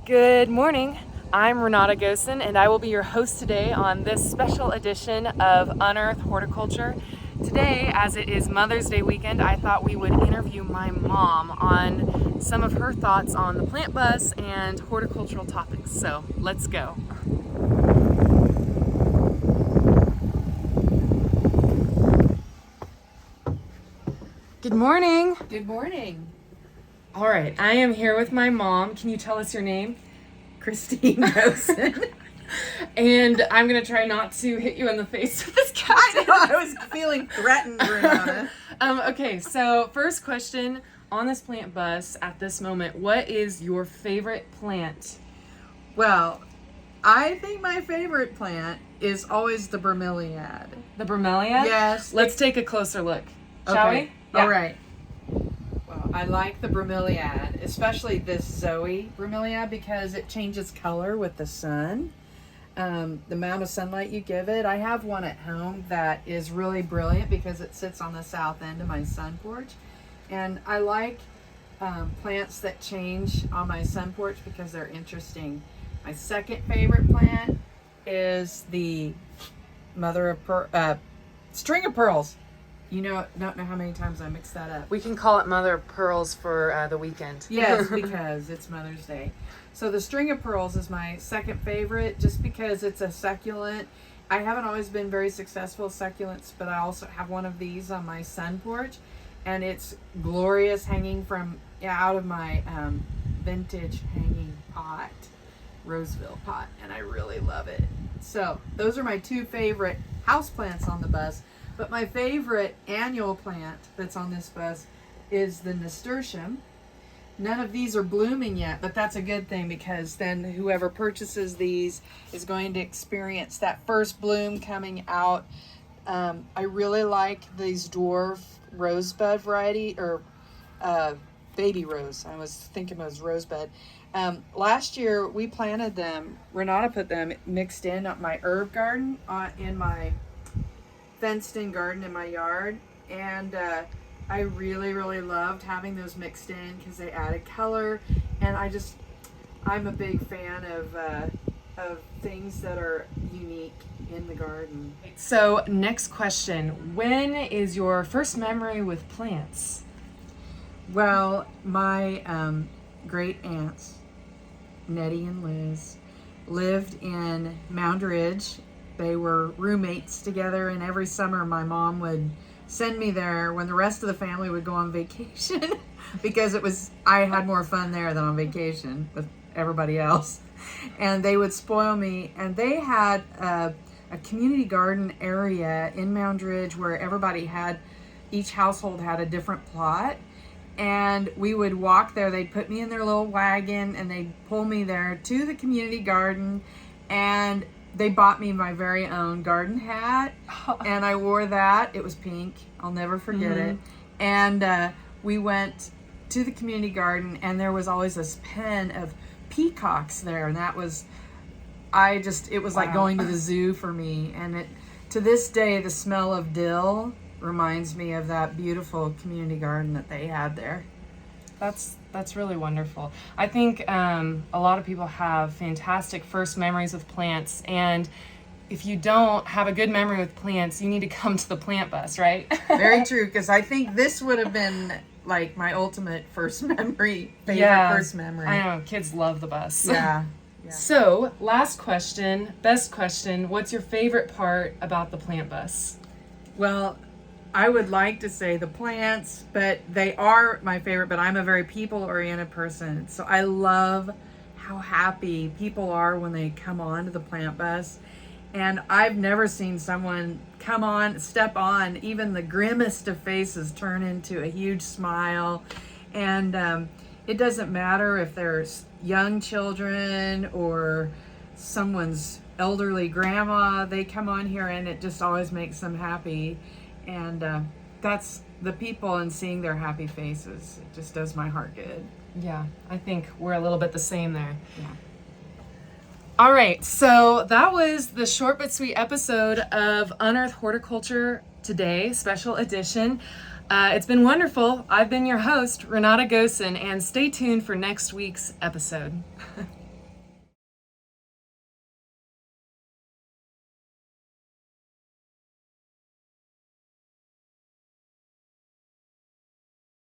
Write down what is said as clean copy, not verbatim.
Good morning. I'm Renata Gosen, and I will be your host today on this special edition of Unearth Horticulture. Today, as it is Mother's Day weekend, I thought we would interview my mom on some of her thoughts on the plant bus and horticultural topics. So let's go. Good morning. Good morning. All right, I am here with my mom. Can you tell us your name? Christine Gosen. And I'm going to try not to hit you in the face with this cat. I know, I was feeling threatened, Renata. Okay, so first question on this plant bus at this moment, what is your favorite plant? Well, I think my favorite plant is always the bromeliad. The bromeliad? Yes. Let's take a closer look, shall we? Yeah. All right. Well, I like the bromeliad, especially this Zoe bromeliad because it changes color with the sun. The amount of sunlight you give it. I have one at home that is really brilliant because it sits on the south end of my sun porch. And I like plants that change on my sun porch because they're interesting. My second favorite plant is the string of pearls. You know, don't know how many times I mixed that up. We can call it mother of pearls for the weekend. Yes, because it's Mother's Day. So the string of pearls is my second favorite just because it's a succulent. I haven't always been very successful with succulents, but I also have one of these on my sun porch, and it's glorious hanging from out of my vintage hanging pot, Roseville pot, and I really love it. So those are my two favorite house plants on the bus. But my favorite annual plant that's on this bus is the nasturtium. None of these are blooming yet, but that's a good thing because then whoever purchases these is going to experience that first bloom coming out. I really like these Dwarf Rosebud variety, or baby rose. I was thinking it was Rosebud. Last year we planted them. Renata put them mixed in at my herb garden in my fenced-in garden in my yard, and I really loved having those mixed in because they added color, and I'm a big fan of things that are unique in the garden. So next question, when is your first memory with plants? Well, my great aunts, Nettie and Liz, lived in Mound Ridge. They were roommates together, and every summer my mom would send me there when the rest of the family would go on vacation because I had more fun there than on vacation with everybody else. And they would spoil me, and they had a community garden area in Mound Ridge where each household had a different plot. And we would walk there. They'd put me in their little wagon and they'd pull me there to the community garden, and they bought me my very own garden hat, and I wore that. It was pink. I'll never forget it. And we went to the community garden, and there was always this pen of peacocks there, and it was like going to the zoo for me. And to this day, the smell of dill reminds me of that beautiful community garden that they had there. That's really wonderful. I think a lot of people have fantastic first memories with plants, and if you don't have a good memory with plants, you need to come to the plant bus, right? Very true, because I think this would have been like my ultimate first memory. First memory. I know, kids love the bus. Yeah. So, last question, best question, what's your favorite part about the plant bus? Well, I would like to say the plants, but they are my favorite, but I'm a very people-oriented person. So I love how happy people are when they come on to the plant bus. And I've never seen someone step on, even the grimmest of faces turn into a huge smile. And it doesn't matter if there's young children or someone's elderly grandma, they come on here and it just always makes them happy. And that's the people, and seeing their happy faces, it just does my heart good. Yeah, I think we're a little bit the same there. Yeah. All right, so that was the short but sweet episode of Unearth Horticulture today, special edition. It's been wonderful. I've been your host, Renata Gosen, and stay tuned for next week's episode.